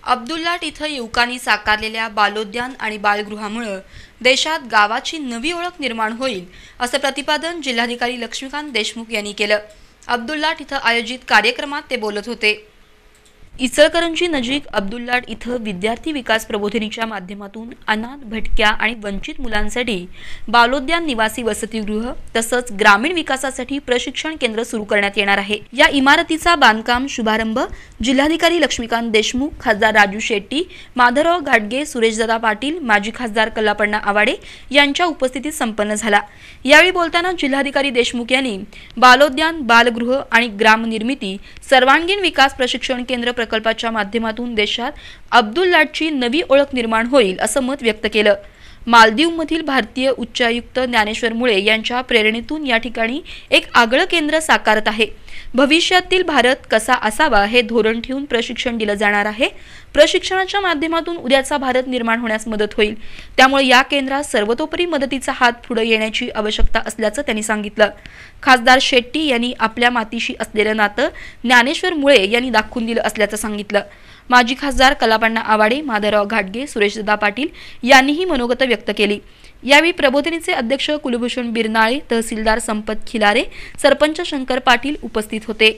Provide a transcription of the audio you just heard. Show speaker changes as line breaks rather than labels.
अब्दुल्लाट इथं युवकांनी साकारलेल्या बालोद्यान आणि बालगृहामुळे देशात गावाची नवी ओळख निर्माण होईल असं प्रतिपादन जिल्हाधिकारी लक्ष्मीकांत देशमुख यांनी केलं। अब्दुल्लाट इथं आयोजित कार्यक्रमात ते बोलत होते। इचलकरंजी नजीक अब्दुल्लाट इथं विद्यार्थी विकास प्रबोधिनीच्या माध्यमातून अनाथ, भटक्या आणि वंचित मुलांसाठी बालोद्यान निवासी वसतिगृह तसंच ग्रामीण विकासासाठी प्रशिक्षण केंद्र सुरू करण्यात येणार आहे। या इमारतीचा बांधकाम शुभारंभ जिल्हाधिकारी लक्ष्मीकांत देशमुख, खासदार राजू शेट्टी, माधवराव घाटगे, सुरेशदादा पाटील, माजी खासदार कल्लापण्णा आवाडे यांच्या उपस्थितीत संपन्न झाला। यावेळी बोलताना जिल्हाधिकारी देशमुख यांनी बालोद्यान, बालगृह आणि ग्रामनिर्मिती सर्वांगीण विकास प्रशिक्षण केंद्र प्रकल्पाच्या माध्यमातून देशात अब्दुल्लाटची नवी ओळख निर्माण होईल असं मत व्यक्त केलं। मालदीवमधील भारतीय उच्चायुक्त ज्ञानेश्वर मुळे यांच्या प्रेरणेतून या ठिकाणी एक आगळं केंद्र साकारत आहे। भविष्यातील भारत कसा असावा हे धोरण ठेवून प्रशिक्षण दिलं जाणार आहे। प्रशिक्षणाच्या माध्यमातून उद्याचा भारत निर्माण होण्यास मदत होईल। त्यामुळे या केंद्रात सर्वतोपरी मदतीचा हात पुढे येण्याची आवश्यकता असल्याचं त्यांनी सांगितलं। खासदार शेट्टी यांनी आपल्या मातीशी असलेलं नातं ज्ञानेश्वर मुळे यांनी दाखवून दिलं असल्याचं सांगितलं। माजी खासदार कल्लापण्णा आवाडे, माधवराव घाटगे, सुरेशदादा पाटील यांनीही मनोगत व्यक्त केली। यावेळी प्रबोधिनीचे अध्यक्ष कुलभूषण बिरनाळे, तहसीलदार संपत खिलारे, सरपंच शंकर पाटील उपस्थित होते।